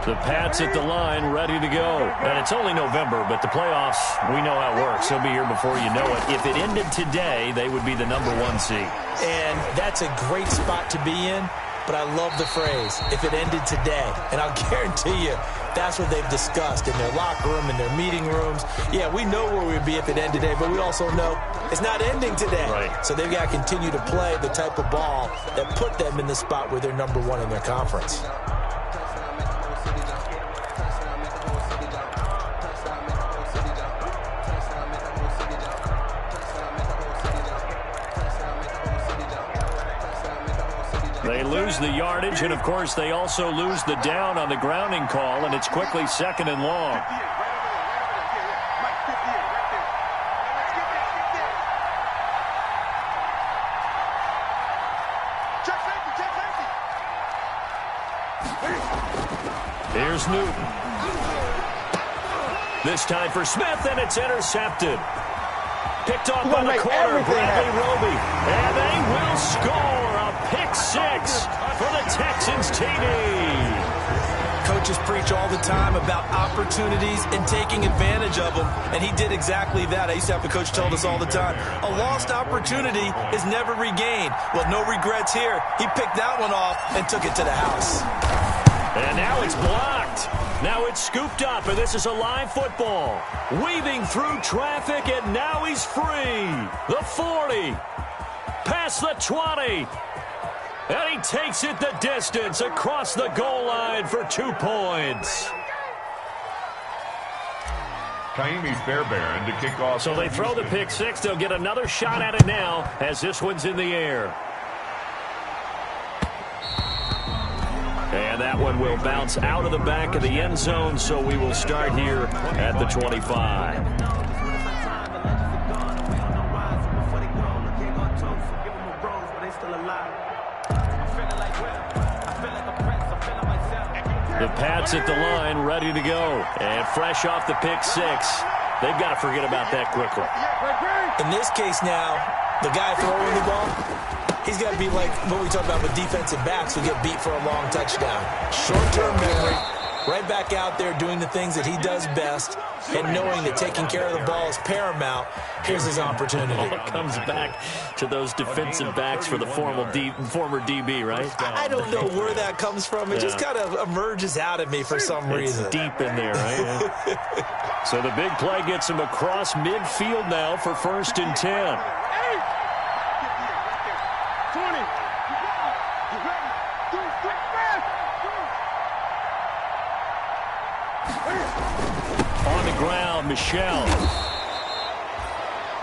The Pats at the line, ready to go. And it's only November, but the playoffs, we know how it works. They'll be here before you know it. If it ended today, they would be the #1 seed. And that's a great spot to be in, but I love the phrase, if it ended today. And I'll guarantee you, that's what they've discussed in their locker room, in their meeting rooms. Yeah, we know where we'd be if it ended today, but we also know it's not ending today. Right. So they've got to continue to play the type of ball that put them in the spot where they're #1 in their conference. They lose the yardage, and, of course, they also lose the down on the grounding call, and it's quickly 2nd and long. Here's Newton. This time for Smith, and it's intercepted. Picked off by the corner, Bradley Roby. And they will score a pick 6 for the Texans TD. Coaches preach all the time about opportunities and taking advantage of them, and he did exactly that. I used to have a coach tell us all the time, a lost opportunity is never regained. Well, no regrets here. He picked that one off and took it to the house. And now it's blocked. Now it's scooped up, and this is a live football. Weaving through traffic, and now he's free. The 40. Past the 20. And he takes it the distance across the goal line for 2 points. Kaimi Fairbairn to kick off. So they throw the pick 6. They'll get another shot at it now as this one's in the air. And that one will bounce out of the back of the end zone, so we will start here at the 25. The Pats at the line, ready to go. And fresh off the pick 6. They've got to forget about that quickly. In this case now, the guy throwing the ball, he's got to be like what we talk about with defensive backs who get beat for a long touchdown. Short-term memory, right back out there doing the things that he does best, and knowing that taking care of the ball is paramount. Here's his opportunity. It comes back to those defensive backs for the former DB, right? I don't know where that comes from. It just kind of emerges out of me for some reason. It's deep in there, right? So the big play gets him across midfield now for 1st and 10. On the ground, Michel.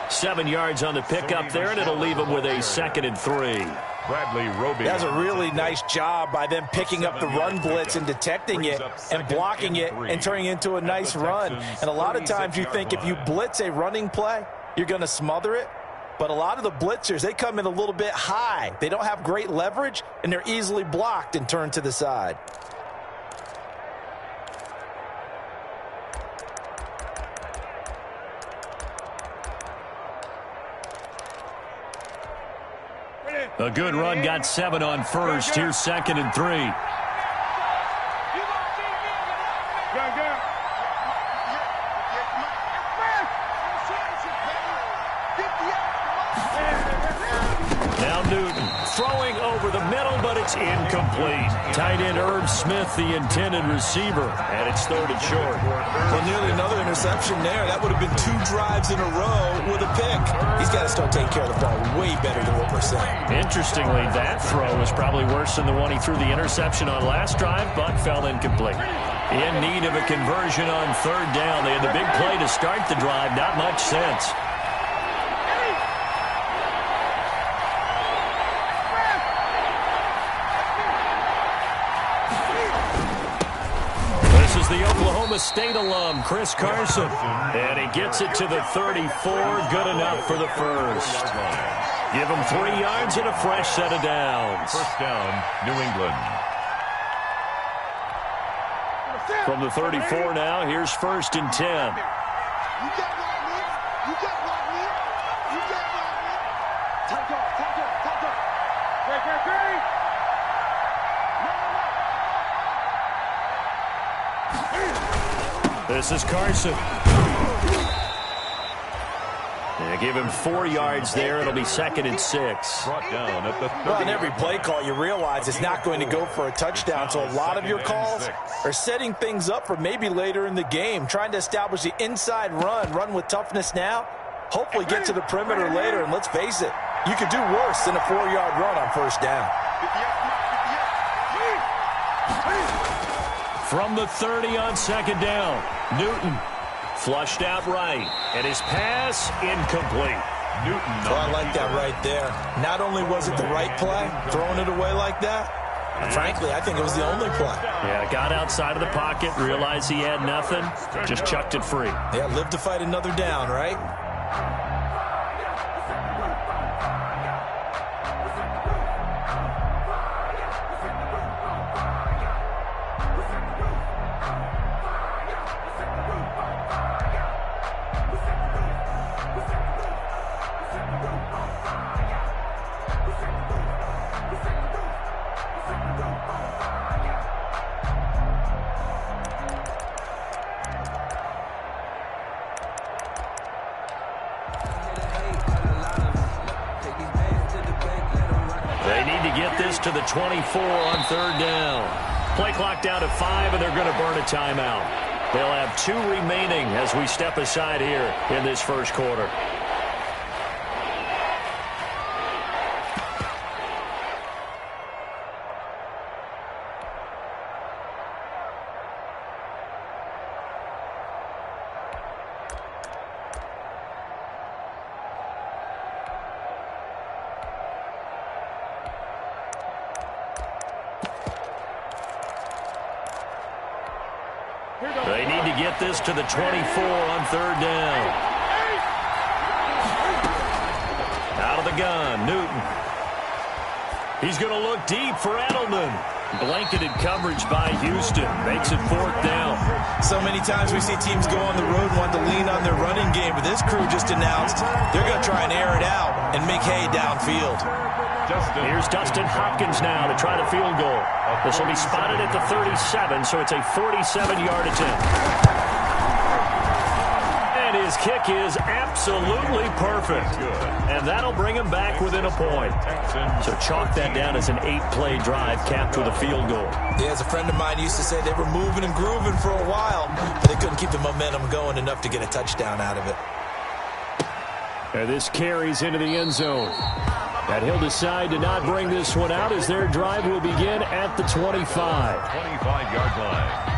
7 yards on the pickup there, and it'll leave him with a 2nd and 3. Bradley Roby. That's a really nice job by them picking up the run blitz and detecting it and blocking it and turning it into a nice run. And a lot of times you think if you blitz a running play, you're going to smother it. But a lot of the blitzers, they come in a little bit high. They don't have great leverage, and they're easily blocked and turned to the side. A good run, got 7 on 1st. Here's 2nd and 3. Now Newton throwing over the middle, but it's incomplete. Tight end Herb Smith, the intended receiver, and it's 3rd and short. Well, nearly another interception there. That would have been 2 drives in a row with a pick. He's got to start taking care of the ball way better than what we're saying. Interestingly, that throw was probably worse than the one he threw the interception on last drive, but fell incomplete. In need of a conversion on 3rd down. They had the big play to start the drive. Not much sense. The Oklahoma State alum, Chris Carson. And he gets it to the 34. Good enough for the 1st. Give him 3 yards and a fresh set of downs. 1st down, New England. From the 34 now, here's 1st and 10. This is Carson. They give him 4 yards there. It'll be 2nd and 6. Brought down at the 30. Well, in every play call, you realize it's not going to go for a touchdown, so a lot of your calls are setting things up for maybe later in the game, trying to establish the inside run with toughness now, hopefully get to the perimeter later, and let's face it, you could do worse than a 4-yard run on first down. From the 30 on 2nd down, Newton flushed out right, and his pass incomplete. Newton. Well, I like that right there. Not only was it the right play, throwing it away like that, frankly, I think it was the only play. Yeah, got outside of the pocket, realized he had nothing, just chucked it free. Yeah, live to fight another down, right? They need to get this to the 24 on 3rd down. Play clock down to 5, and they're going to burn a timeout. They'll have 2 remaining as we step aside here in this first quarter. They need to get this to the 24 on 3rd down. Out of the gun, Newton. He's going to look deep for Edelman. Blanketed coverage by Houston. Makes it 4th down. So many times we see teams go on the road and want to lean on their running game, but this crew just announced they're going to try and air it out and make hay downfield. Here's Dustin Hopkins now to try the field goal. This will be spotted at the 37, so it's a 47-yard attempt. And his kick is absolutely perfect. And that'll bring him back within a point. So chalk that down as an 8-play drive capped with a field goal. Yeah, as a friend of mine used to say, they were moving and grooving for a while, but they couldn't keep the momentum going enough to get a touchdown out of it. And this carries into the end zone. And he'll decide to not bring this one out as their drive will begin at the 25. 25-yard line.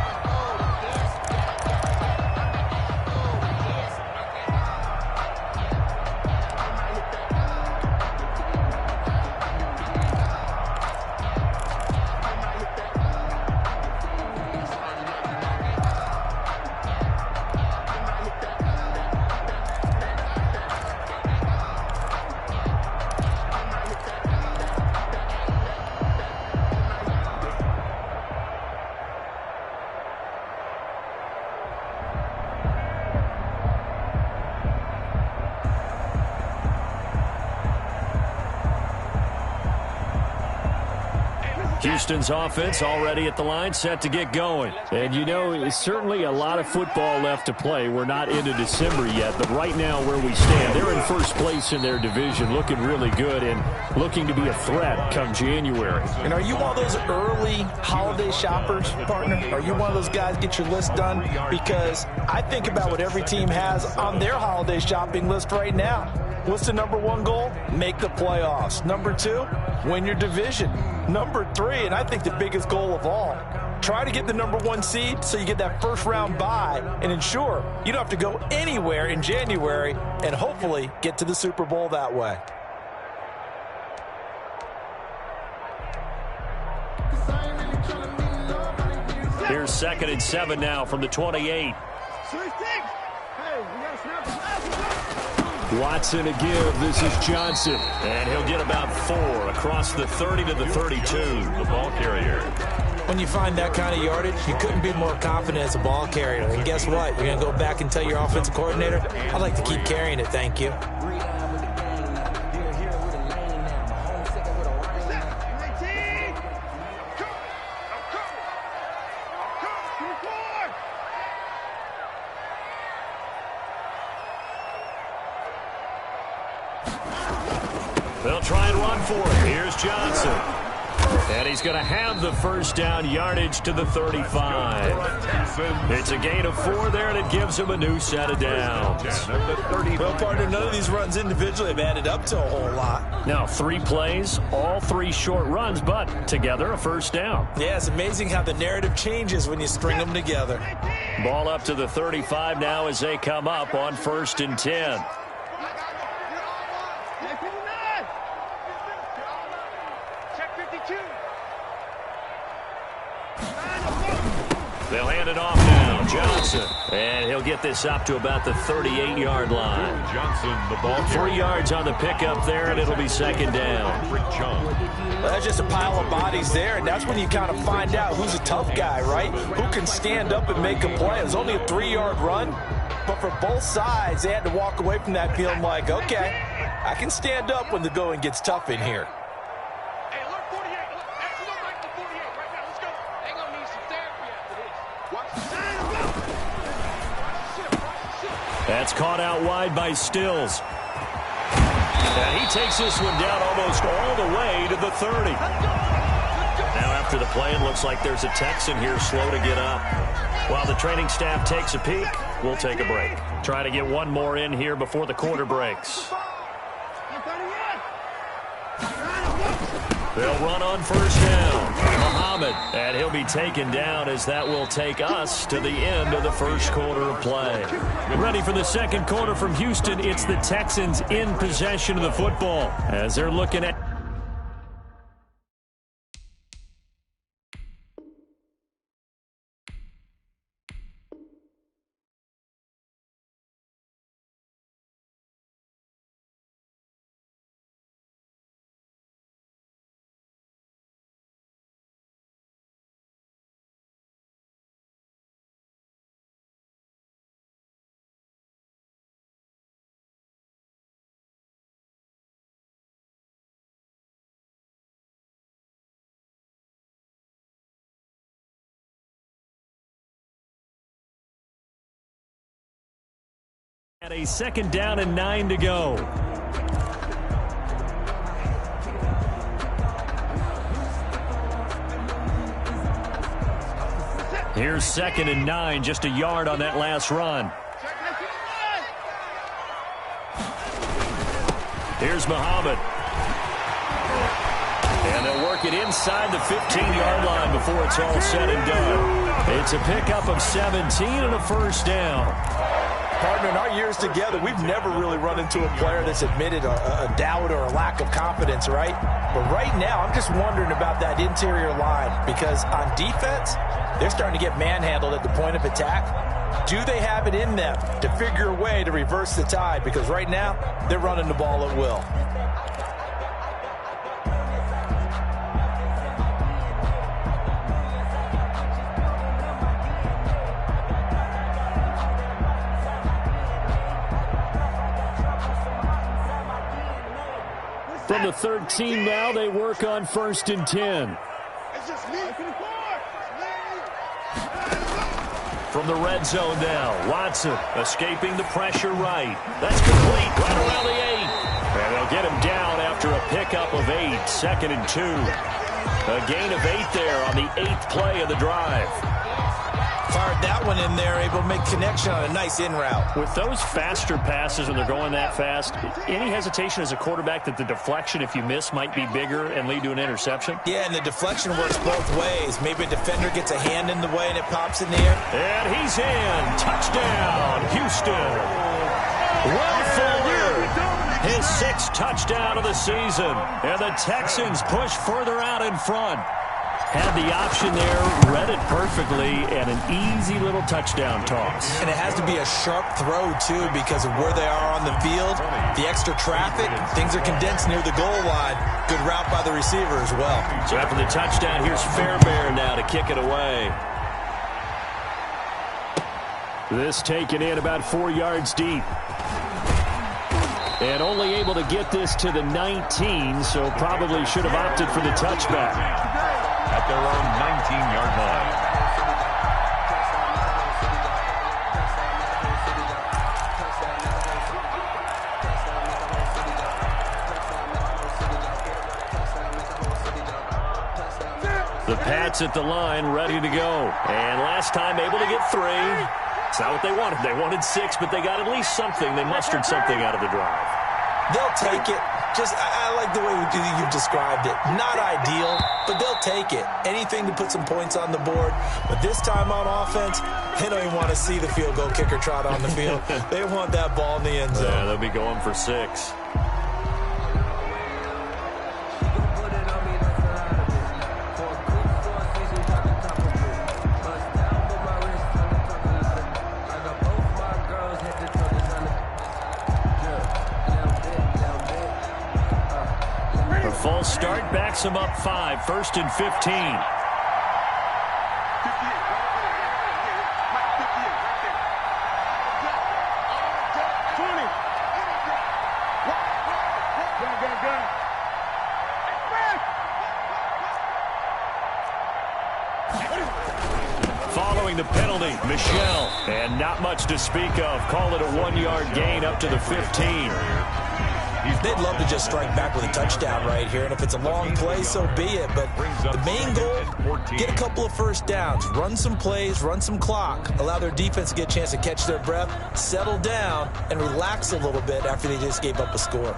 Houston's offense already at the line, set to get going. And, you know, it's certainly a lot of football left to play. We're not into December yet, but right now where we stand, they're in first place in their division, looking really good and looking to be a threat come January. And are you one of those early holiday shoppers, partner? Are you one of those guys get your list done? Because I think about what every team has on their holiday shopping list right now. What's the number 1 goal? Make the playoffs. Number 2, win your division. Number 3, and I think the biggest goal of all, try to get the number 1 seed so you get that first round bye and ensure you don't have to go anywhere in January and hopefully get to the Super Bowl that way. Here's 2nd and 7 now from the 28. Watson to give. This is Johnson. And he'll get about 4 across the 30 to the 32. The ball carrier. When you find that kind of yardage, you couldn't be more confident as a ball carrier. And guess what? You're going to go back and tell your offensive coordinator, I'd like to keep carrying it, thank you. They'll try and run for it. Here's Johnson. And he's going to have the first down yardage to the 35. It's a gain of 4 there, and it gives him a new set of downs. Well, partner, none of these runs individually have added up to a whole lot. Now, 3 plays, all 3 short runs, but together a first down. Yeah, it's amazing how the narrative changes when you string them together. Ball up to the 35 now as they come up on 1st and 10. They'll hand it off now. Johnson. And he'll get this up to about the 38-yard line. Johnson, the ball. 3 yards on the pickup there, and it'll be 2nd down. Well, that's just a pile of bodies there, and that's when you kind of find out who's a tough guy, right? Who can stand up and make a play. It was only a 3-yard run, but for both sides, they had to walk away from that feeling like, okay, I can stand up when the going gets tough in here. That's caught out wide by Stills. And he takes this one down almost all the way to the 30. Now after the play, it looks like there's a Texan here slow to get up. While the training staff takes a peek, we'll take a break. Try to get one more in here before the quarter breaks. They'll run on 1st down. Muhammad, and he'll be taken down as that will take us to the end of the 1st quarter of play. Ready for the 2nd quarter from Houston. It's the Texans in possession of the football as they're looking at a 2nd down and 9 to go. Here's 2nd and 9, just a yard on that last run. Here's Muhammad. And they'll work it inside the 15-yard line before it's all said and done. It's a pickup of 17 and a first down. Partner, in our years together, we've never really run into a player that's admitted a doubt or a lack of confidence, right? But right now, I'm just wondering about that interior line because on defense, they're starting to get manhandled at the point of attack. Do they have it in them to figure a way to reverse the tide? Because right now, they're running the ball at will. From the 13 now, they work on 1st and 10. From the red zone now, Watson escaping the pressure right. That's complete right around the 8. And they'll get him down after a pickup of 8, 2nd and 2. A gain of 8 there on the 8th play of the drive. Fired that one in there, able to make connection on a nice in route. With those faster passes when they're going that fast, any hesitation as a quarterback that the deflection, if you miss, might be bigger and lead to an interception? Yeah, and the deflection works both ways. Maybe a defender gets a hand in the way and it pops in the air. And he's in. Touchdown, Houston. Will Fuller, his 6th touchdown of the season. And the Texans push further out in front. Had the option there, read it perfectly, and an easy little touchdown toss. And it has to be a sharp throw, too, because of where they are on the field. The extra traffic, things are condensed near the goal line. Good route by the receiver as well. So after the touchdown, here's Fairbairn now to kick it away. This taken in about 4 yards deep. And only able to get this to the 19, so probably should have opted for the touchback. At their own 19-yard line. The Pats at the line, ready to go. And last time able to get 3. It's not what they wanted. They wanted 6, but they got at least something. They mustered something out of the drive. They'll take it. I like the way you've described it. Not ideal, but they'll take it. Anything to put some points on the board. But this time on offense, they don't even want to see the field goal kicker trot on the field. They want that ball in the end zone. Yeah, they'll be going for 6. False start backs him up 5, 1st and 15. Following the penalty, Michelle, and not much to speak of. Call it a 1-yard gain up to the 15. They'd love to just strike back with a touchdown right here, and if it's a long play, so be it. But the main goal, get a couple of first downs, run some plays, run some clock, allow their defense to get a chance to catch their breath, settle down, and relax a little bit after they just gave up a score.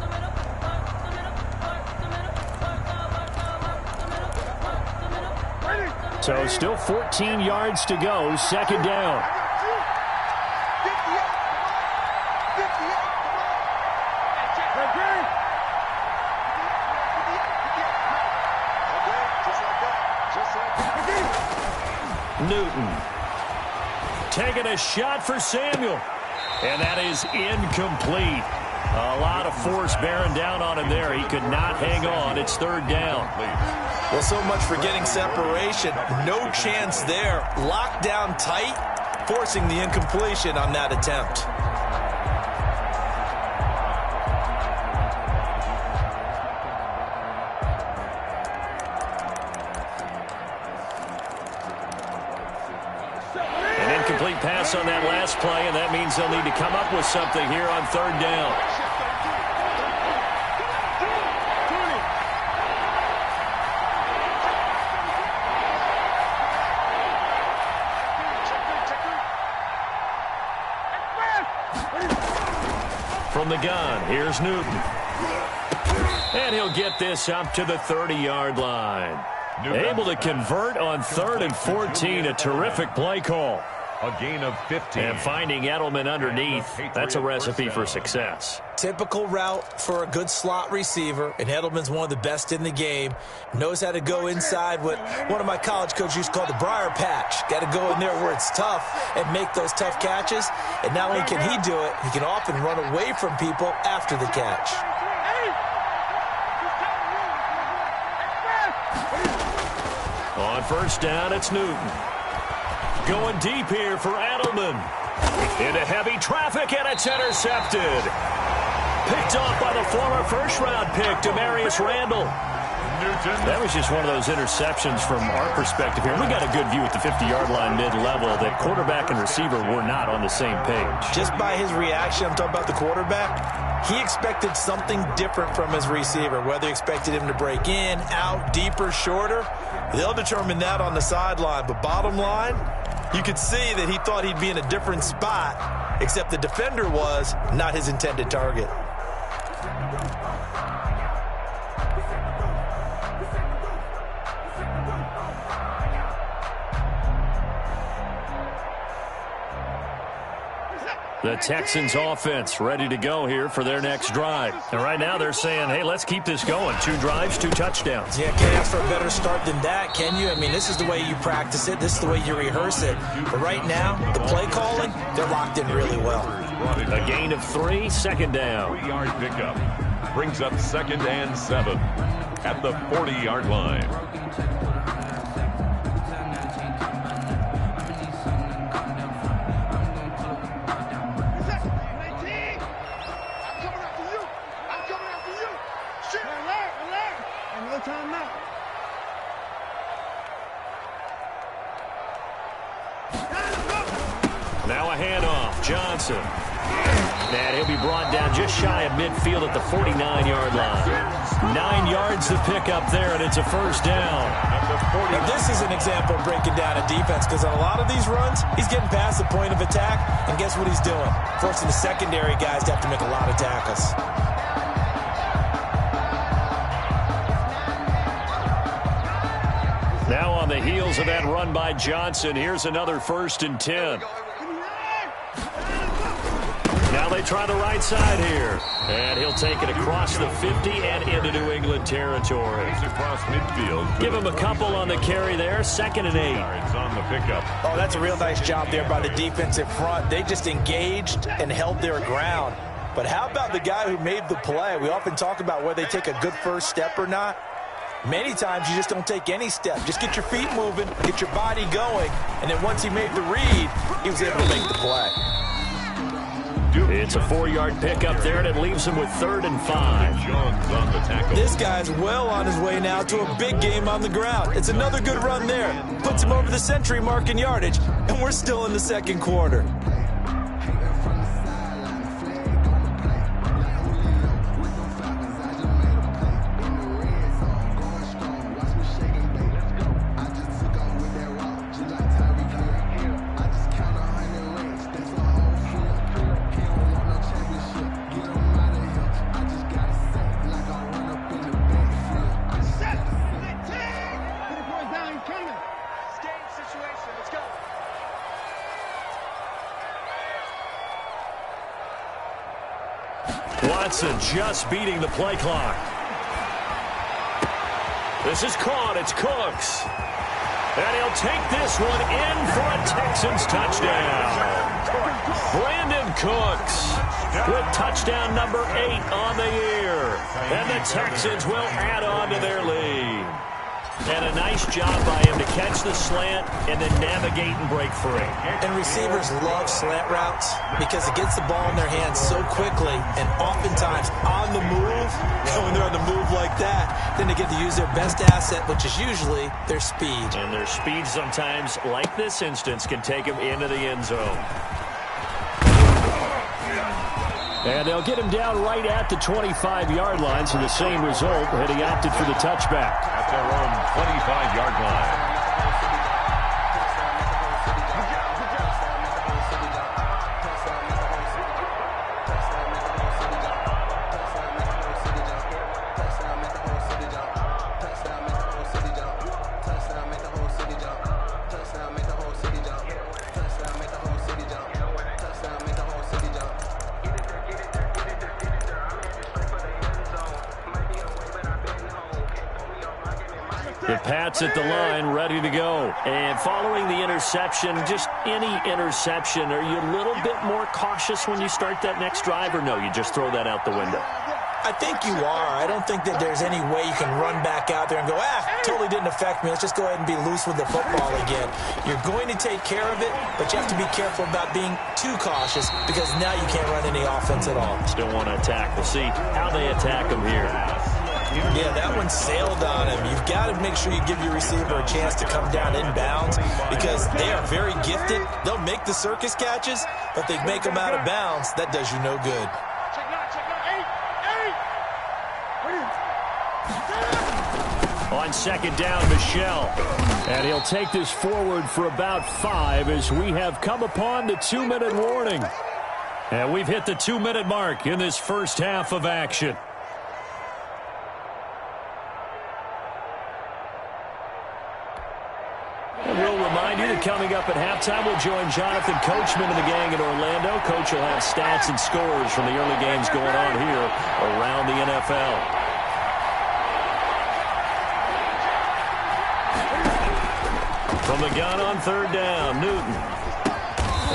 So still 14 yards to go, 2nd down. Newton taking a shot for Samuel, and that is incomplete. A lot of force bearing down on him there. He could not hang on. It's 3rd down. Well, so much for getting separation. No chance there. Locked down tight, forcing the incompletion on that attempt. Pass on that last play, and that means they'll need to come up with something here on 3rd down. From the gun, here's Newton. And he'll get this up to the 30-yard line. Able to convert on 3rd and 14, a terrific play call. A gain of 15. And finding Edelman underneath, that's a recipe for success. Typical route for a good slot receiver, and Edelman's one of the best in the game. Knows how to go inside what one of my college coaches used to call the briar patch. Got to go in there where it's tough and make those tough catches. And not only can he do it, he can often run away from people after the catch. On 1st down, it's Newton. Going deep here for Edelman. Into heavy traffic, and it's intercepted. Picked off by the former first-round pick, Demarius Randall. That was just one of those interceptions from our perspective here. We got a good view at the 50-yard line mid-level that quarterback and receiver were not on the same page. Just by his reaction, I'm talking about the quarterback, he expected something different from his receiver, whether he expected him to break in, out, deeper, shorter. They'll determine that on the sideline. But bottom line, you could see that he thought he'd be in a different spot, except the defender was not his intended target. The Texans offense ready to go here for their next drive. And right now they're saying, hey, let's keep this going. 2 drives, 2 touchdowns. Yeah, can't ask for a better start than that, can you? I mean, this is the way you practice it. This is the way you rehearse it. But right now, the play calling, they're locked in really well. A gain of 3, 2nd down. 3-yard pickup. Brings up 2nd and 7 at the 40-yard line. Now a handoff. Johnson. And he'll be brought down just shy of midfield at the 49-yard line. 9 yards to pick up there, and it's a first down. Now, this is an example of breaking down a defense, because on a lot of these runs, he's getting past the point of attack, and guess what he's doing? Forcing the secondary guys to have to make a lot of tackles. Now on the heels of that run by Johnson, here's another 1st and 10. Now they try the right side here. And he'll take it across the 50 and into New England territory. Across midfield. Give him a couple on the carry there. 2nd and 8. Yards on the pickup. Oh, that's a real nice job there by the defensive front. They just engaged and held their ground. But how about the guy who made the play? We often talk about whether they take a good first step or not. Many times you just don't take any step. Just get your feet moving, get your body going, and then once he made the read, he was able to make the play. It's a 4-yard pickup there, and it leaves him with 3rd and 5. Jones on the tackle. This guy's well on his way now to a big game on the ground. It's another good run there. Puts him over the century mark in yardage, and we're still in the 2nd quarter. Watson just beating the play clock. This is caught. It's Cooks. And he'll take this one in for a Texans touchdown. Brandon Cooks with touchdown number 8 on the year. And the Texans will add on to their lead. And a nice job by him to catch the slant and then navigate and break free. And receivers love slant routes because it gets the ball in their hands so quickly and oftentimes on the move. When they're on the move like that, then they get to use their best asset, which is usually their speed. And their speed sometimes, like this instance, can take them into the end zone. And they'll get him down right at the 25-yard line, so the same result, had he opted for the touchback. At their own 25-yard line. The Pats at the line, ready to go. And following the interception, just any interception, are you a little bit more cautious when you start that next drive, or no, you just throw that out the window? I think you are. I don't think that there's any way you can run back out there and go, totally didn't affect me. Let's just go ahead and be loose with the football again. You're going to take care of it, but you have to be careful about being too cautious because now you can't run any offense at all. Still want to attack. We'll see how they attack them here. Yeah, that one sailed on him. You've got to make sure you give your receiver a chance to come down inbounds because they are very gifted. They'll make the circus catches, but they make them out of bounds. That does you no good. On 2nd down, Michel. And he'll take this forward for about 5 as we have come upon the 2-minute warning. And we've hit the 2-minute mark in this first half of action. And we'll remind you that coming up at halftime, we'll join Jonathan Coachman and the gang in Orlando. Coach will have stats and scores from the early games going on here around the NFL. From the gun on 3rd down, Newton.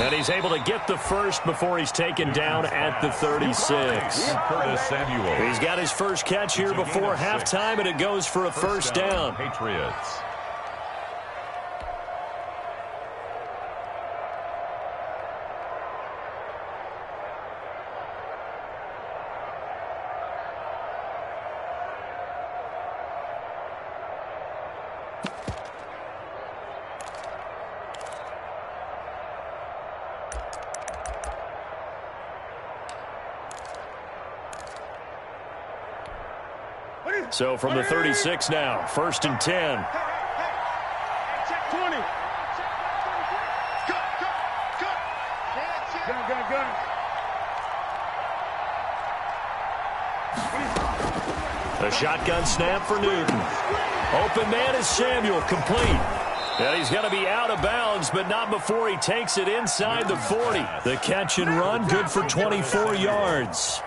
And he's able to get the first before he's taken down at the 36. Curtis Samuel. He's got his first catch here before halftime, and it goes for a first down. Patriots. So from the 36 now, 1st and 10. Check 20. Gun. The shotgun snap for Newton. Open man is Samuel, complete. And he's going to be out of bounds, but not before he takes it inside the 40. The catch and run, good for 24 yards.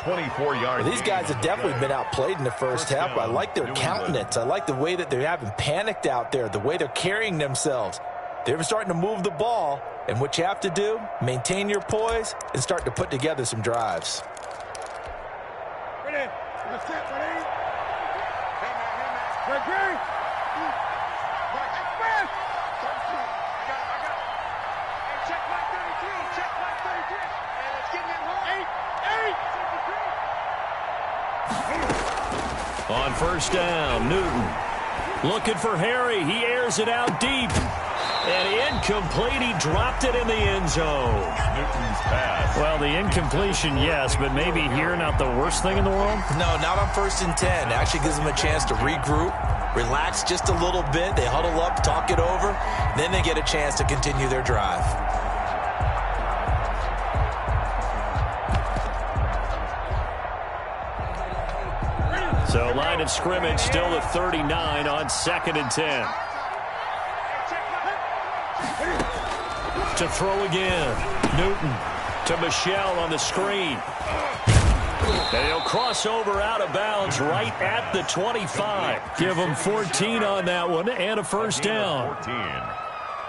24 yards. These guys have definitely been outplayed in the first half, but I like their countenance. I like the way that they haven't panicked out there, the way they're carrying themselves. They're starting to move the ball, and what you have to do, maintain your poise and start to put together some drives. Ready? On 1st down, Newton looking for Harry. He airs it out deep. And incomplete. He dropped it in the end zone. Newton's pass. Well, the incompletion, yes, but maybe here not the worst thing in the world? No, not on 1st and 10. It actually gives them a chance to regroup, relax just a little bit. They huddle up, talk it over. Then they get a chance to continue their drive. So line of scrimmage still at 39 on 2nd and 10. To throw again. Newton to Michelle on the screen. And he'll cross over out of bounds right at the 25. Give him 14 on that one and a 1st down. 14.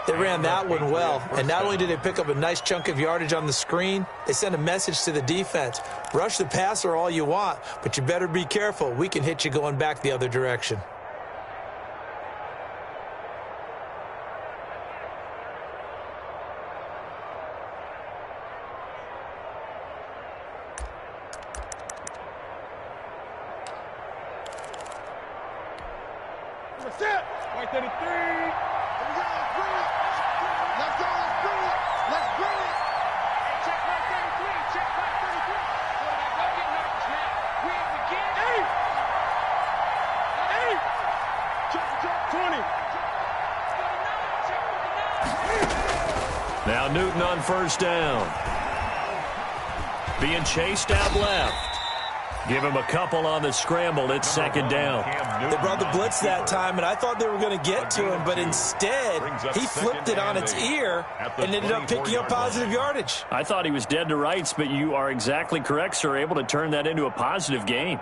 They ran that one well, and not only did they pick up a nice chunk of yardage on the screen, they sent a message to the defense. Rush the passer all you want, but you better be careful. We can hit you going back the other direction. White 33. Now Newton on 1st down. Being chased out left. Give him a couple on the scramble. It's 2nd down. They brought the blitz that time, and I thought they were going to get to him, but instead he flipped it on its ear and ended up picking up positive yardage. I thought he was dead to rights, but you are exactly correct, sir. Able to turn that into a positive gain.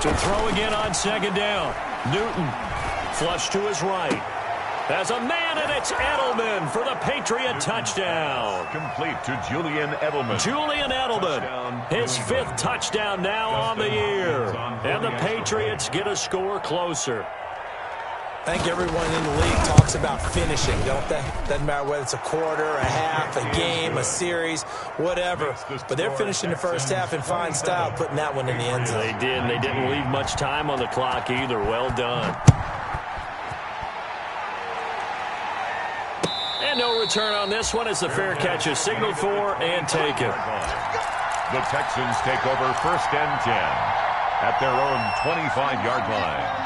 To throw again on 2nd down. Newton flush to his right. As a man, and it's Edelman for the Patriot touchdown. Complete to Julian Edelman. Julian Edelman, his 5th touchdown now on the year. And the Patriots get a score closer. I think everyone in the league talks about finishing, don't they? Doesn't matter whether it's a quarter, a half, a game, a series, whatever. But they're finishing the first half in fine style, putting that one in the end zone. They did, and they didn't leave much time on the clock either. Well done. And no return on this one as the fair catch is signaled for and taken. The Texans take over 1st and 10 at their own 25-yard line.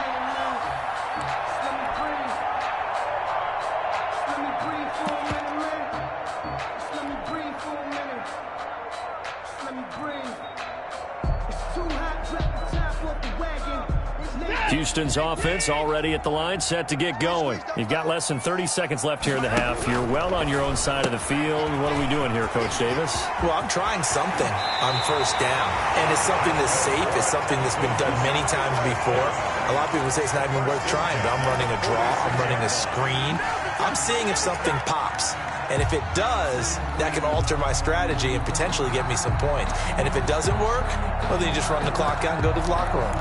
Houston's offense already at the line, set to get going. You've got less than 30 seconds left here in the half. You're well on your own side of the field. What are we doing here, Coach Davis? Well, I'm trying something on 1st down, and it's something that's safe. It's something that's been done many times before. A lot of people say it's not even worth trying, but I'm running a draw. I'm running a screen. I'm seeing if something pops. And if it does, that can alter my strategy and potentially get me some points. And if it doesn't work, well, then you just run the clock out and go to the locker room.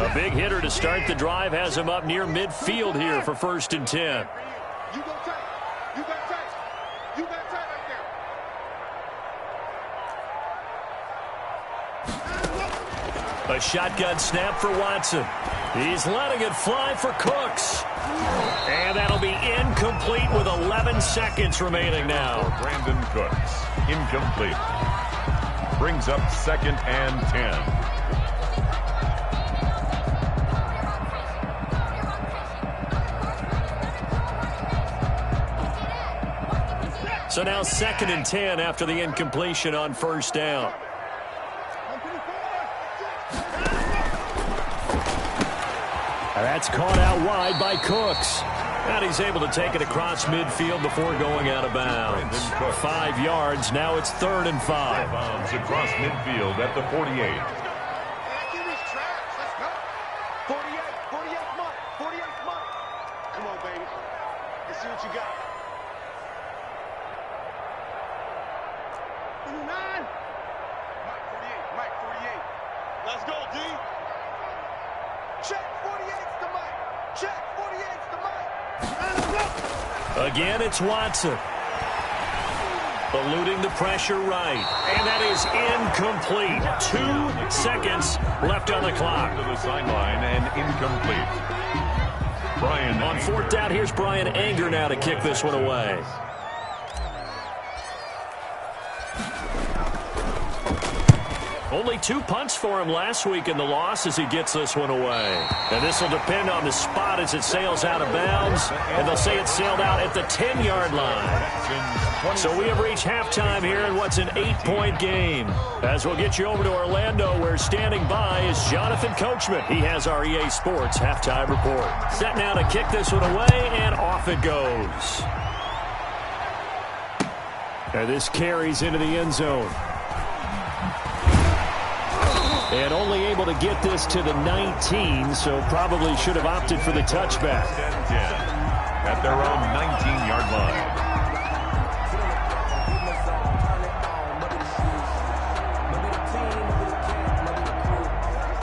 A big hitter to start the drive has him up near midfield here for 1st and 10. You go tight. You got tight. You got tight right there. A shotgun snap for Watson. He's letting it fly for Cooks. And that'll be incomplete with 11 seconds remaining now. Brandon Cooks, incomplete. Brings up 2nd and 10. So now 2nd and 10 after the incompletion on 1st down. And that's caught out wide by Cooks. And he's able to take it across midfield before going out of bounds. 5 yards. Now it's 3rd and 5. Bounds across midfield at the 48. 48, come on. 48, come on. Come on, baby. Let's see what you got. 29. Mike 48. Let's go, D. Check 48's the Mike. Check 48's the Mike. Again, it's Watson. Eluding the pressure right. And that is incomplete. 2 seconds left on the clock. To the sideline and incomplete. Brian on 4th down, here's Brian Anger now to kick this one away. Only 2 punts for him last week in the loss as he gets this one away. And this will depend on the spot as it sails out of bounds. And they'll say it sailed out at the 10-yard line. So we have reached halftime here in what's an 8-point game. As we'll get you over to Orlando, where standing by is Jonathan Coachman. He has our EA Sports halftime report. Set now to kick this one away, and off it goes. And this carries into the end zone. And only able to get this to the 19, so probably should have opted for the touchback. At their own 19-yard line.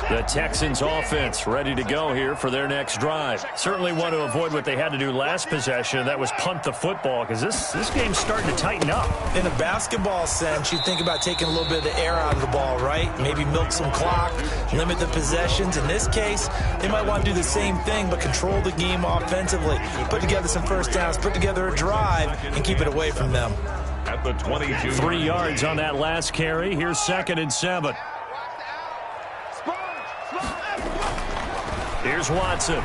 The Texans offense ready to go here for their next drive. Certainly want to avoid what they had to do last possession. That was punt the football, because this game's starting to tighten up. In a basketball sense, you think about taking a little bit of the air out of the ball, right? Maybe milk some clock, limit the possessions. In this case, they might want to do the same thing, but control the game offensively. Put together some first downs, put together a drive, and keep it away from them. At the 22. 3 yards on that last carry. Here's 2nd and 7. Here's Watson.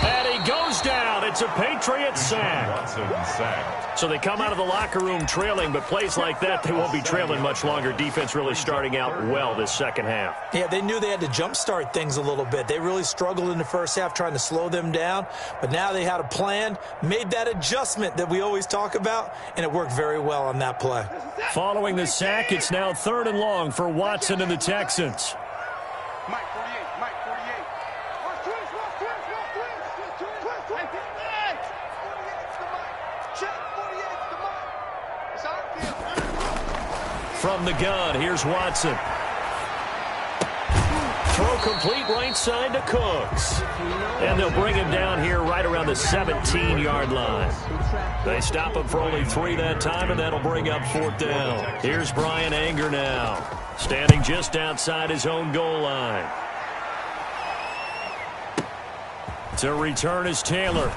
And he goes down. It's a Patriot sack. Watson sacked. So they come out of the locker room trailing, but plays like that, they won't be trailing much longer. Defense really starting out well this second half. Yeah, they knew they had to jumpstart things a little bit. They really struggled in the first half trying to slow them down, but now they had a plan, made that adjustment that we always talk about, and it worked very well on that play. Following the sack, it's now 3rd and long for Watson and the Texans. Mike 48, Mike 48. Watch twist. Check 48's the Mike. It's our field. From the gun, here's Watson. Throw complete right side to Cooks. And they'll bring him down here right around the 17-yard line. They stop him for only 3 that time, and that'll bring up 4th down. Here's Brian Anger now, standing just outside his own goal line. To return is Taylor.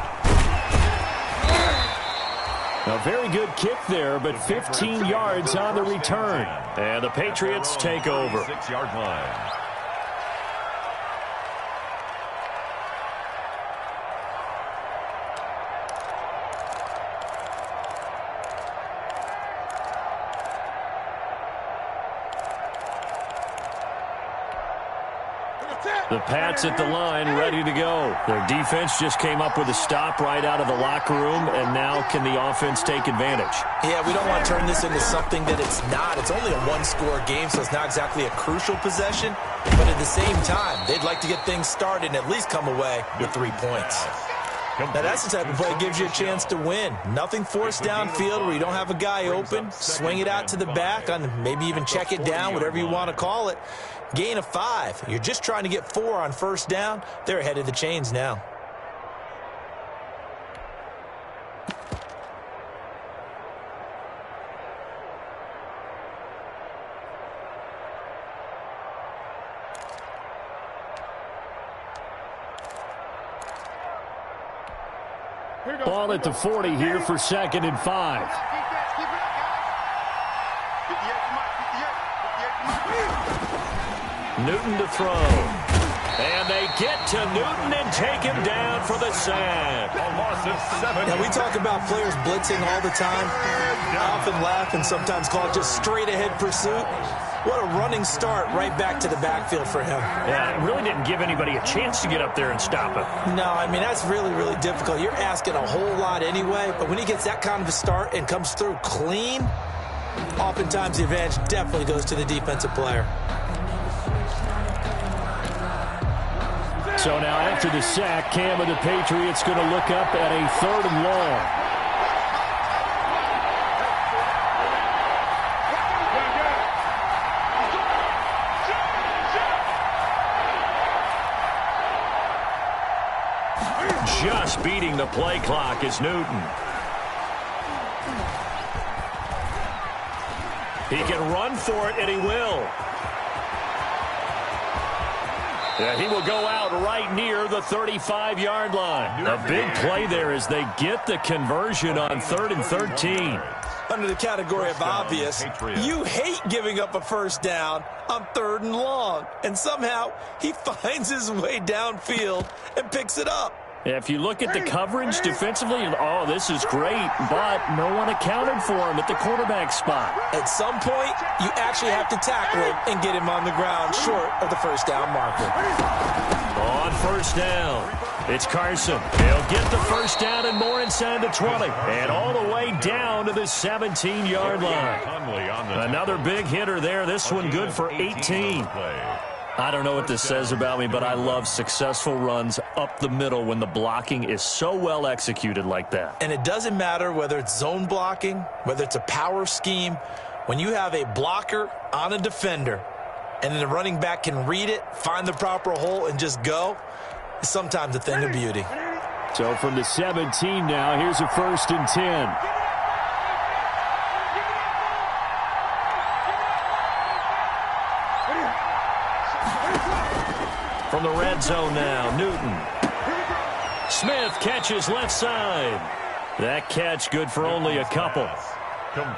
A very good kick there, but 15 yards on the return. And the Patriots take over. 6-yard line. The Pats at the line, ready to go. Their defense just came up with a stop right out of the locker room, and now can the offense take advantage? Yeah, we don't want to turn this into something that it's not. It's only a one-score game, so it's not exactly a crucial possession. But at the same time, they'd like to get things started and at least come away with 3 points. Now, that's the type of play that gives you a chance to win. Nothing forced downfield where you don't have a guy open. Swing it out to the back, on maybe even check it down, whatever you want to call it. Gain of 5. You're just trying to get 4 on first down. They're ahead of the chains now. Ball at the 40 here for 2nd and 5. Newton to throw. And they get to Newton and take him down for the sack. A loss of 7. Now, we talk about players blitzing all the time. I often laugh and sometimes call it just straight-ahead pursuit. What a running start right back to the backfield for him. Yeah, it really didn't give anybody a chance to get up there and stop him. No, I mean, that's really, really difficult. You're asking a whole lot anyway, but when he gets that kind of a start and comes through clean, oftentimes the advantage definitely goes to the defensive player. So now after the sack, Cam of the Patriots going to look up at a 3rd and long. Just beating the play clock is Newton. He can run for it, and he will. Yeah, he will go out right near the 35-yard line. A big play there as they get the conversion on 3rd and 13. Under the category of obvious, you hate giving up a first down on 3rd and long. And somehow he finds his way downfield and picks it up. If you look at the coverage defensively, oh, this is great, but no one accounted for him at the quarterback spot. At some point, you actually have to tackle him and get him on the ground short of the first down marker. On first down, it's Carson. He'll get the first down and more inside the 20, and all the way down to the 17-yard line. Another big hitter there. This one good for 18. I don't know what this says about me, but I love successful runs up the middle when the blocking is so well executed like that. And it doesn't matter whether it's zone blocking, whether it's a power scheme. When you have a blocker on a defender and then the running back can read it, find the proper hole, and just go, it's sometimes a thing of beauty. So from the 17 now, here's a 1st and 10. From the red zone now, Newton. Smith catches left side. That catch good for only a couple.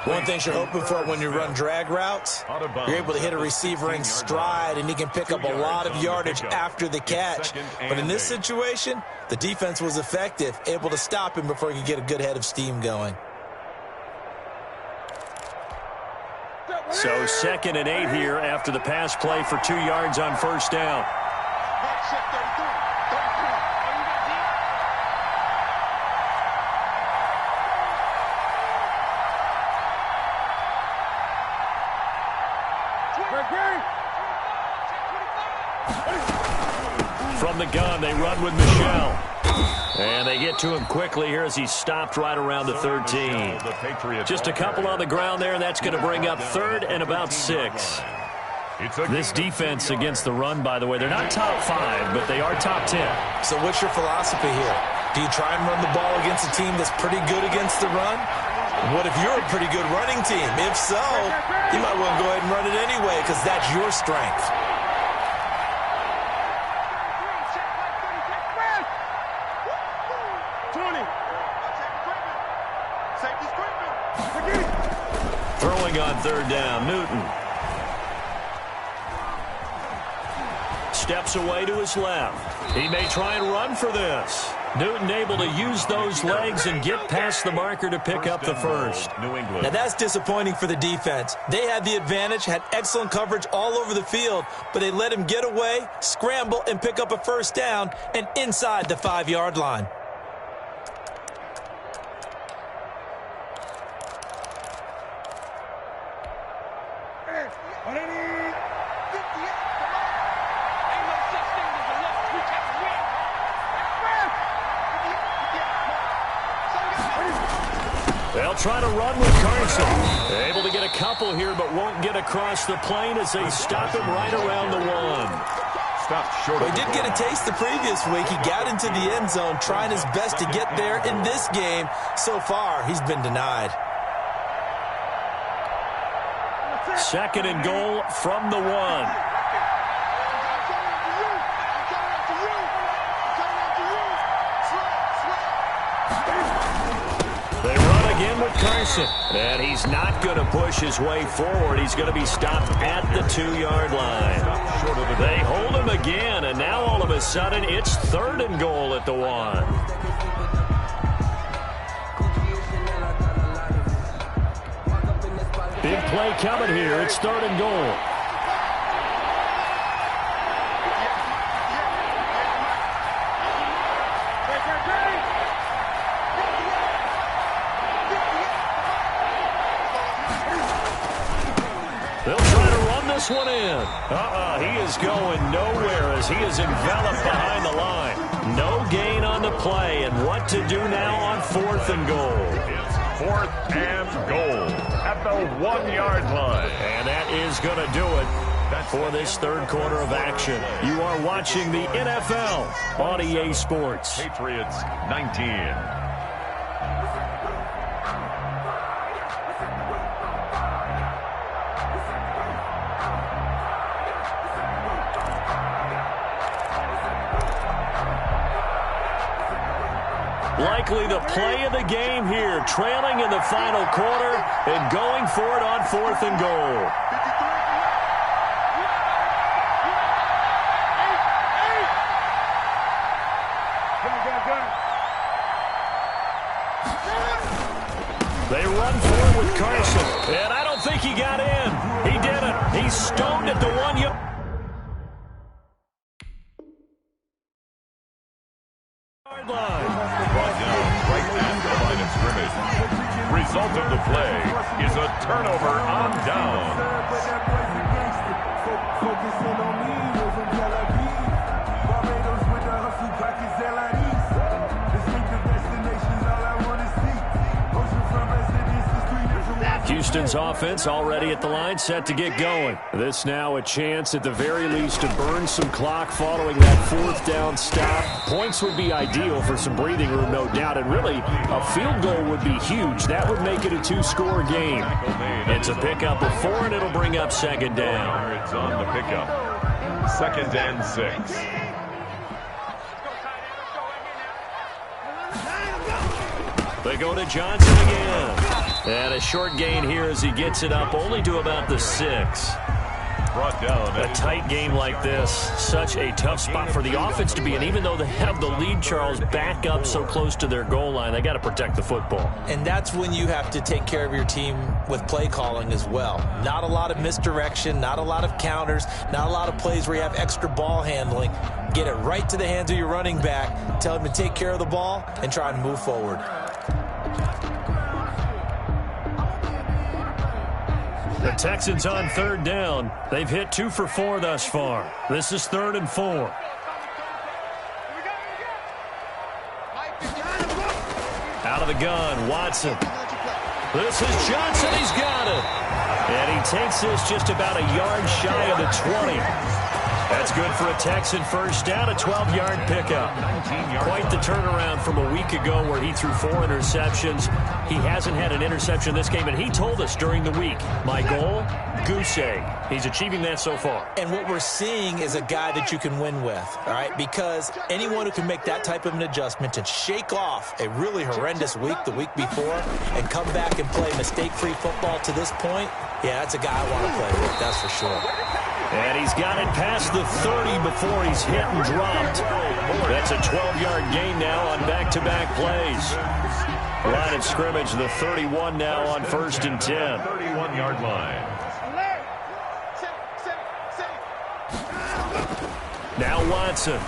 One thing you're hoping for when you run drag routes, you're able to hit a receiver in stride, and he can pick up a lot of yardage after the catch. But in this situation, the defense was effective, able to stop him before he could get a good head of steam going. So 2nd and 8 here after the pass play for 2 yards on first down. From the gun, they run with Michelle. And they get to him quickly here as he stopped right around the 13. Just a couple on the ground there, and that's going to bring up 3rd and about 6. This defense against the run, by the way, they're not top 5, but they are top 10. So what's your philosophy here? Do you try and run the ball against a team that's pretty good against the run? What if you're a pretty good running team? If so, you might well go ahead and run it anyway because that's your strength. Throwing on 3rd down, Newton. Steps away to his left. He may try and run for this. Newton able to use those legs and get past the marker to pick up the 1st. New England. Now that's disappointing for the defense. They had the advantage, had excellent coverage all over the field, but they let him get away, scramble, and pick up a 1st down and inside the 5-yard line. They'll try to run with Carson. Able to get a couple here, but won't get across the plane as they stop him right around the 1. He did get a taste the previous week. He got into the end zone trying his best to get there in this game. So far, he's been denied. 2nd and goal from the 1. They run again with Carson. And he's not going to push his way forward. He's going to be stopped at the 2-yard line. They hold him again, and now all of a sudden it's 3rd and goal at the 1. Big play coming here. It's 3rd and goal. They'll try to run this one in. He is going nowhere as he is enveloped behind the line. No gain on the play, and what to do now on 4th and goal. It's 4th and goal at the 1-yard line. And that is going to do it for this 3rd quarter of action. You are watching the NFL on EA Sports. Patriots 19. Likely the play of the game here, trailing in the final quarter and going for it on 4th and goal. They run forward with Carson, and I don't think he got in. He didn't. He's stoned at the 1-yard line. Result of the play is a turnover on down. Houston's offense already at the line, set to get going. This now a chance at the very least to burn some clock following that 4th down stop. Points would be ideal for some breathing room, no doubt, and really a field goal would be huge. That would make it a 2-score game. It's a pickup of 4, and it'll bring up 2nd down. It's on the pickup. 2nd and 6. They go to Johnson again. And a short gain here as he gets it up only to about the 6. Brought down. A tight game like this, such a tough spot for the offense to be in. Even though they have the lead, Charles, back up so close to their goal line, they got to protect the football. And that's when you have to take care of your team with play calling as well. Not a lot of misdirection, not a lot of counters, not a lot of plays where you have extra ball handling. Get it right to the hands of your running back, tell him to take care of the ball, and try and move forward. The Texans on 3rd down. They've hit 2 for 4 thus far. This is 3rd and 4. Out of the gun, Watson. This is Johnson. He's got it. And he takes this just about a yard shy of the 20. That's good for a Texan first down, a 12-yard pickup. Quite the turnaround from a week ago where he threw 4 interceptions. He hasn't had an interception this game, and he told us during the week, my goal, goose egg. He's achieving that so far. And what we're seeing is a guy that you can win with, all right? Because anyone who can make that type of an adjustment and shake off a really horrendous week the week before and come back and play mistake-free football to this point, yeah, that's a guy I want to play with, that's for sure. And he's got it past the 30 before he's hit and dropped. That's a 12-yard gain now on back-to-back plays. Line of scrimmage, the 31 now on 1st and 10. 31-yard line. Now Watson.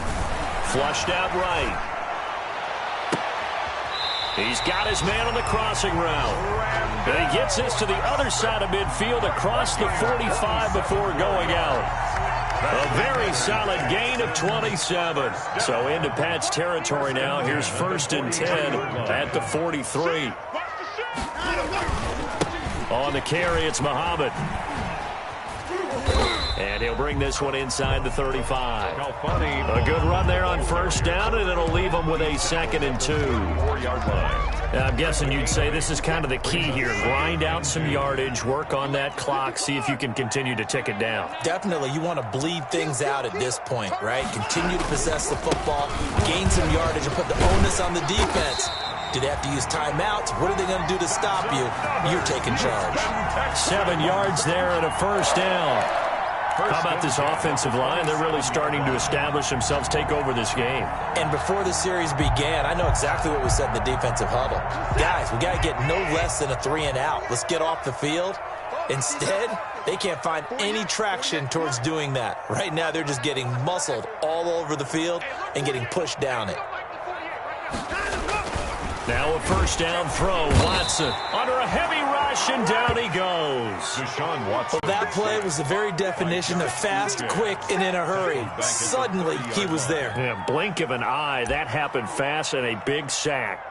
Flushed out right. He's got his man on the crossing route. And he gets this to the other side of midfield across the 45 before going out. A very solid gain of 27. So into Pat's territory now. Here's 1st and 10 at the 43. On the carry, it's Muhammad. And he'll bring this one inside the 35. A good run there on first down, and it'll leave them with a 2nd and 2. 4-yard line. I'm guessing you'd say this is kind of the key here. Grind out some yardage, work on that clock, see if you can continue to tick it down. Definitely, you want to bleed things out at this point, right? Continue to possess the football, gain some yardage, and put the onus on the defense. Do they have to use timeouts? What are they going to do to stop you? You're taking charge. 7 yards there and a first down. How about this offensive line? They're really starting to establish themselves, take over this game. And before the series began, I know exactly what we said in the defensive huddle. Guys, we got to get no less than a 3-and-out. Let's get off the field. Instead, they can't find any traction towards doing that. Right now, they're just getting muscled all over the field and getting pushed down it. Now a first down throw. Watson under a heavy rush, and down he goes. Deshaun Watson. Well, that play was the very definition of fast, quick, and in a hurry. Suddenly, he was there. Yeah, blink of an eye. That happened fast, and a big sack.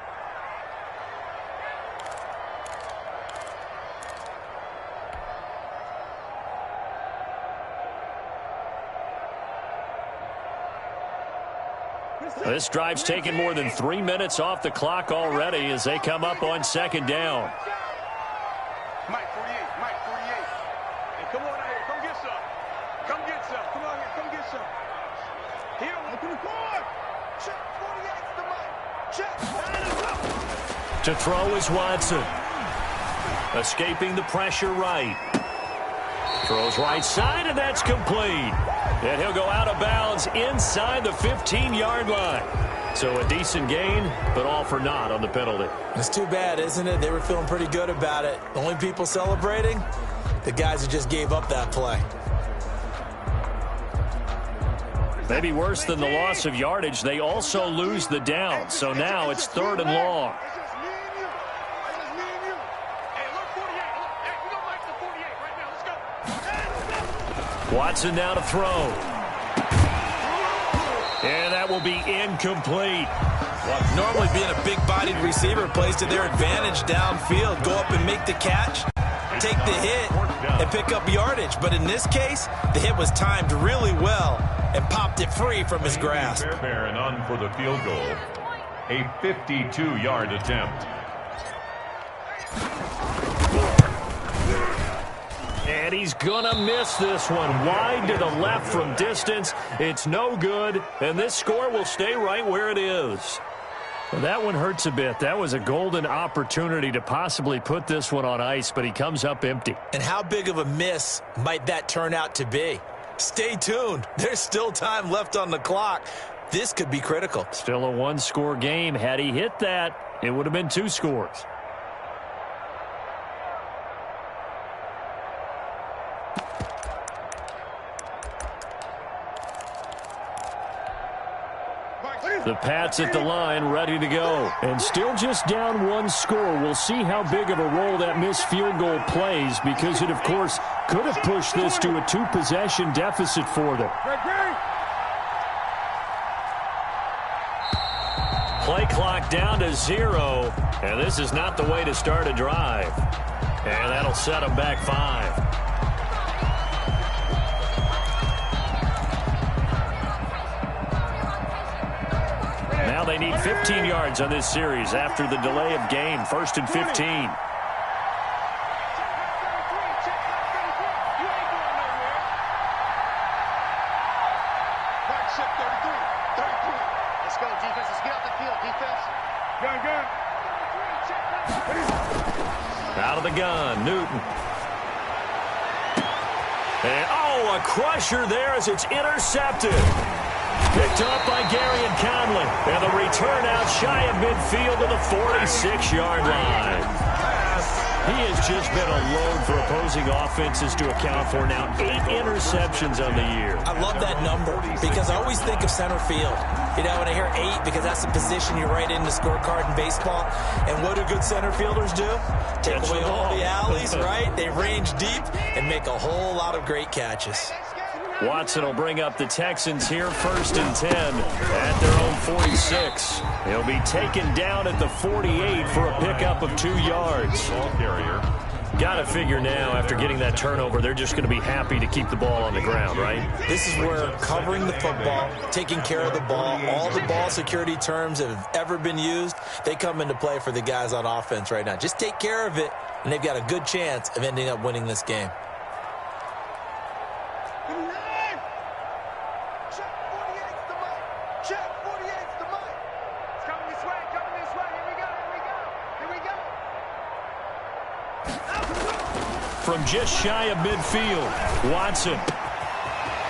This drive's taken more than 3 minutes off the clock already as they come up on 2nd down. Mike 48, Mike 48. Hey, come on out here. Come get some. Come get some. Come on here. Come get some. Here, open the board. Check 48's the Mike. Check. To throw is Watson. Escaping the pressure right. Throws right side, and that's complete. And he'll go out of bounds inside the 15-yard line. So a decent gain, but all for naught on the penalty. It's too bad, isn't it? They were feeling pretty good about it. The only people celebrating, the guys who just gave up that play. Maybe worse than the loss of yardage, they also lose the down. So now it's 3rd and long. Watson now to throw. And that will be incomplete. Well, normally being a big-bodied receiver plays to their advantage downfield. Go up and make the catch, take the hit, and pick up yardage. But in this case, the hit was timed really well and popped it free from his grasp. Fairbairn on for the field goal. A 52-yard attempt. And he's going to miss this one. Wide to the left from distance. It's no good, and this score will stay right where it is. Well, that one hurts a bit. That was a golden opportunity to possibly put this one on ice, but he comes up empty. And how big of a miss might that turn out to be? Stay tuned. There's still time left on the clock. This could be critical. Still a 1-score game. Had he hit that, it would have been 2 scores. The Pats at the line, ready to go. And still just down 1 score. We'll see how big of a role that missed field goal plays, because it, of course, could have pushed this to a 2-possession deficit for them. Play clock down to 0, and this is not the way to start a drive. And that'll set them back 5. Now they need 15 yards on this series after the delay of game. 1st and 15. Out of the gun, Newton. And, oh, a crusher there as it's intercepted. Picked up by Gary and Conley. And the return out shy of midfield to the 46-yard line. He has just been a load for opposing offenses to account for now. 8 interceptions on the year. I love that number because I always think of center field. You know, when I hear 8, because that's the position you write in the scorecard in baseball. And what do good center fielders do? Take away all the alleys, right? They range deep and make a whole lot of great catches. Watson will bring up the Texans here 1st and 10 at their own 46. He'll be taken down at the 48 for a pickup of 2 yards. Ball carrier. Got to figure now, after getting that turnover, they're just going to be happy to keep the ball on the ground, right? This is where covering the football, taking care of the ball, all the ball security terms that have ever been used, they come into play for the guys on offense right now. Just take care of it, and they've got a good chance of ending up winning this game. From just shy of midfield, Watson.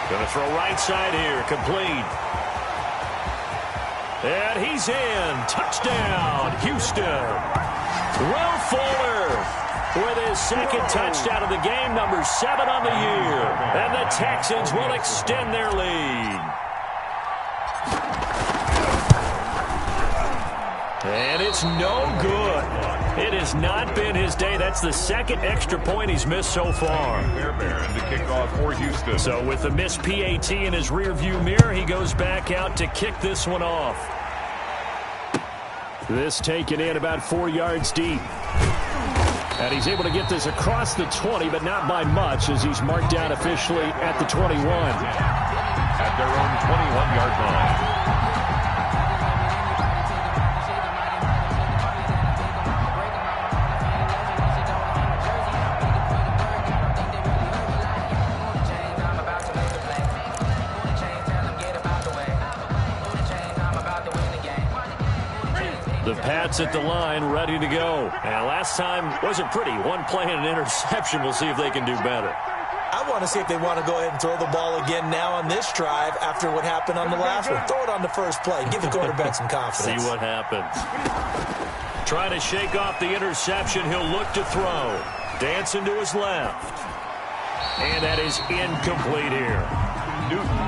Going to throw right side here, complete. And he's in. Touchdown, Houston. Will Fuller with his 2nd touchdown of the game, number 7 on the year. And the Texans will extend their lead. And it's no good. It has not been his day. That's the 2nd extra point he's missed so far. Fairbairn to kick off for Houston. So with the missed PAT in his rearview mirror, he goes back out to kick this one off. This taken in about 4 yards deep. And he's able to get this across the 20, but not by much, as he's marked down officially at the 21. At their own 21-yard line. The Pats at the line, ready to go. And last time wasn't pretty. One play and an interception. We'll see if they can do better. I want to see if they want to go ahead and throw the ball again now on this drive after what happened on the last one. Throw it on the first play. Give the quarterback some confidence. See what happens. Trying to shake off the interception. He'll look to throw. Dancing to his left. And that is incomplete here.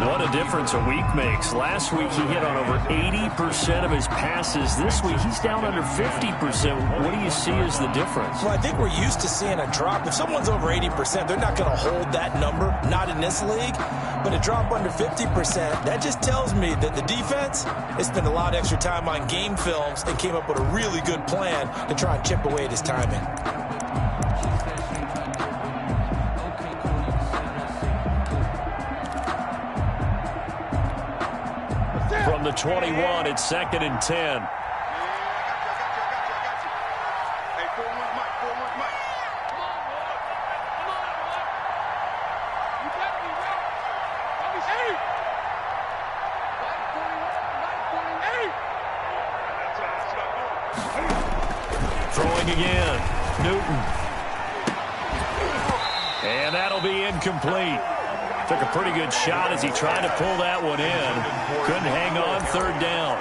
What a difference a week makes. Last week he hit on over 80% of his passes. This week he's down under 50%. What do you see as the difference? Well, I think we're used to seeing a drop. If someone's over 80%, they're not going to hold that number, not in this league. But a drop under 50%, that just tells me that the defense has spent a lot of extra time on game films and came up with a really good plan to try and chip away at his timing. From the 21, it's 2nd and 10. Hey, 4-1 Mike, 4-1 Mike. Come on, boy. Come on, boy. You got me, bro. Let me see. Mike 48. Throwing again. Newton. And that'll be incomplete. Took a pretty good shot as he tried to pull that one in. Couldn't hang on, 3rd down.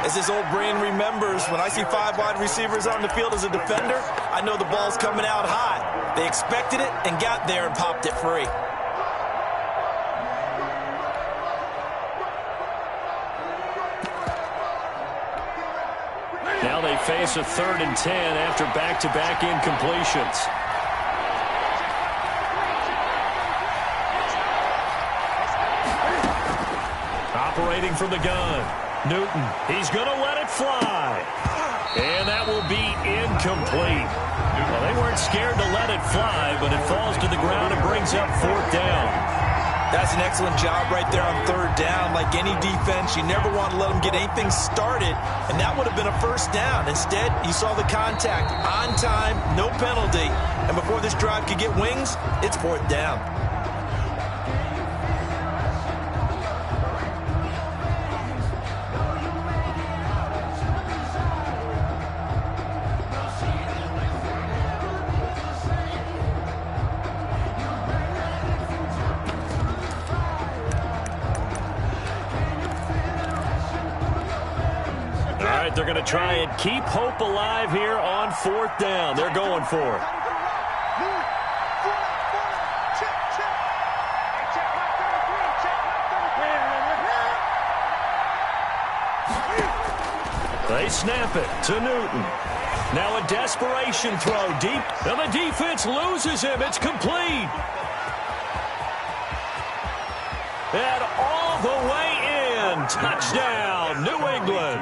As his old brain remembers, when I see 5 wide receivers on the field as a defender, I know the ball's coming out hot. They expected it and got there and popped it free. Now they face a 3rd and 10 after back-to-back incompletions. Operating from the gun. Newton, he's going to let it fly. And that will be incomplete. Well, they weren't scared to let it fly, but it falls to the ground and brings up 4th down. That's an excellent job right there on 3rd down. Like any defense, you never want to let them get anything started, and that would have been a 1st down. Instead, you saw the contact on time, no penalty, and before this drive could get wings, it's 4th down. They're going to try and keep hope alive here on 4th down. They're going for it. They snap it to Newton. Now a desperation throw deep. And the defense loses him. It's complete. And all the way in. Touchdown, New England.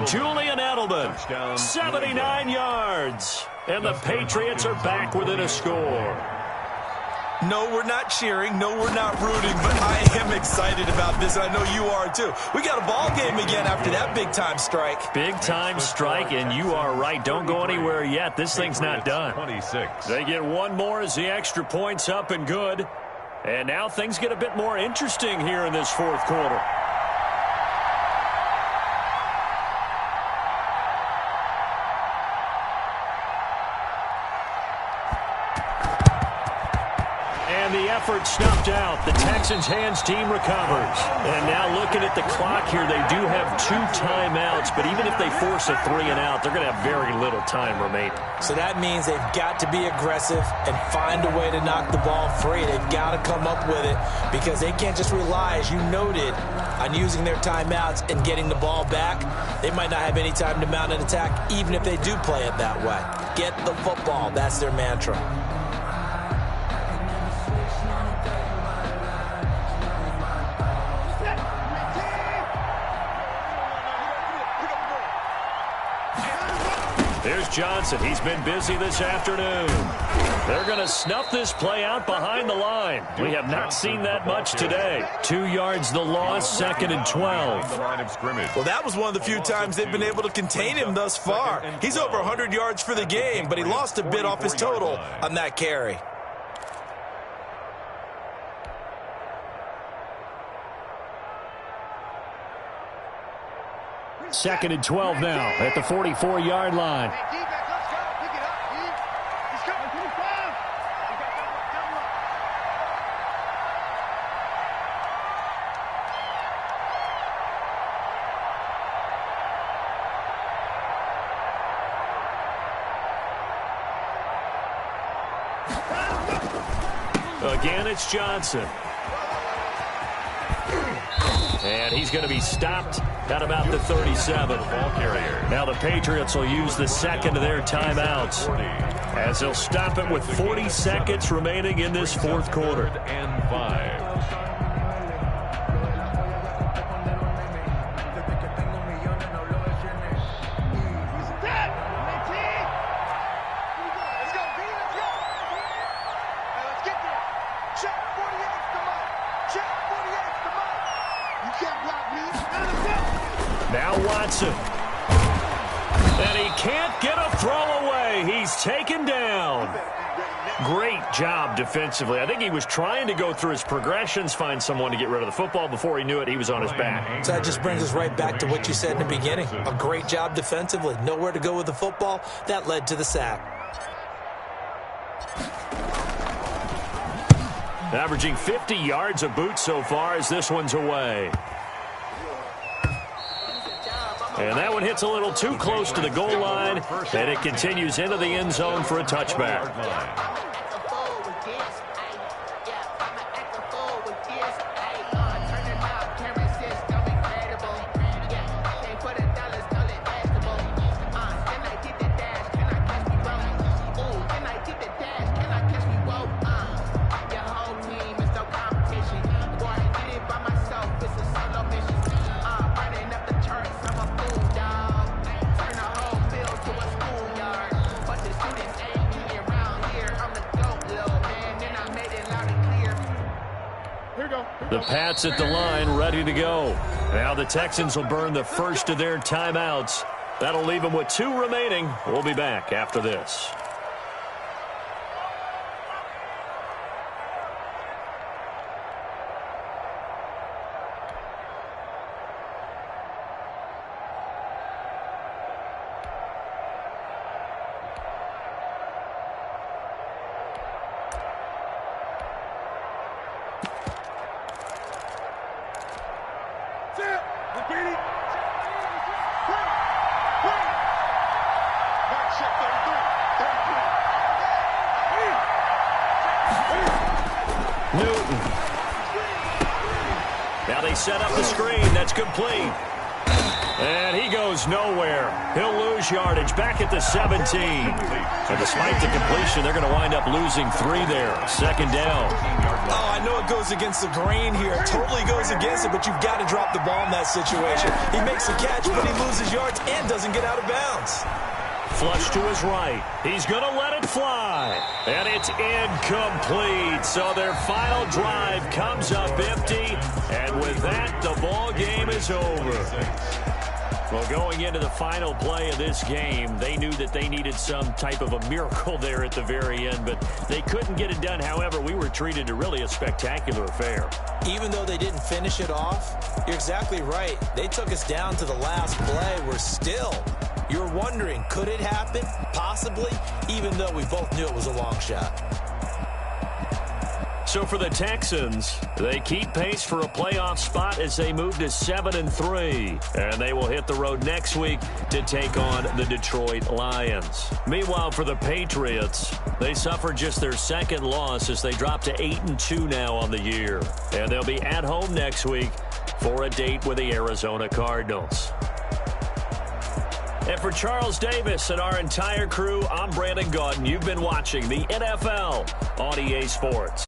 Julian Edelman, 79 yards. And the Patriots are back within a score. No, we're not cheering. No, we're not rooting. But I am excited about this, and I know you are too. We got a ball game again after that big-time strike. Big-time strike, and you are right. Don't go anywhere yet. This thing's not done. 26. They get one more as the extra point's up and good. And now things get a bit more interesting here in this fourth quarter. The effort snuffed out. The Texans' hands team recovers. And now looking at the clock here, they do have 2 timeouts, but even if they force a 3 and out, they're going to have very little time remaining. So that means they've got to be aggressive and find a way to knock the ball free. They've got to come up with it because they can't just rely, as you noted, on using their timeouts and getting the ball back. They might not have any time to mount an attack, even if they do play it that way. Get the football. That's their mantra. There's Johnson. He's been busy this afternoon. They're going to snuff this play out behind the line. We have not seen that much today. 2 yards the loss, 2nd and 12. Well, that was one of the few times they've been able to contain him thus far. He's over 100 yards for the game, but he lost a bit off his total on that carry. Second and 12 now at the 44-yard line. Again, it's Johnson. And he's going to be stopped at about the 37. Now the Patriots will use the second of their timeouts as they'll stop it with 40 seconds remaining in this fourth quarter. And 5. Now Watson. And he can't get a throw away. He's taken down. Great job defensively. I think he was trying to go through his progressions, find someone to get rid of the football. Before he knew it, he was on his back. So that just brings us right back to what you said in the beginning. A great job defensively. Nowhere to go with the football. That led to the sack. Averaging 50 yards a boot so far as this one's away. And that one hits a little too close to the goal line, and it continues into the end zone for a touchback. The Pats at the line, ready to go. Now the Texans will burn the first of their timeouts. That'll leave them with 2 remaining. We'll be back after this. Now they set up the screen. That's complete. And he goes nowhere. He'll lose yardage back at the 17. And despite the completion, they're going to wind up losing 3 there. Second down. Oh, I know it goes against the grain here. Totally goes against it, but you've got to drop the ball in that situation. He makes a catch, but he loses yards and doesn't get out of bounds. Flush to his right. He's going to let it fly. And it's incomplete. So their final drive comes up empty. And with that, the ball game is over. Well, going into the final play of this game, they knew that they needed some type of a miracle there at the very end, but they couldn't get it done. However, we were treated to really a spectacular affair. Even though they didn't finish it off, you're exactly right. They took us down to the last play. You're wondering, could it happen? Possibly, even though we both knew it was a long shot. So for the Texans, they keep pace for a playoff spot as they move to 7-3. And they will hit the road next week to take on the Detroit Lions. Meanwhile, for the Patriots, they suffered just their second loss as they drop to 8-2 now on the year. And they'll be at home next week for a date with the Arizona Cardinals. And for Charles Davis and our entire crew, I'm Brandon Gaudin. You've been watching the NFL on EA Sports.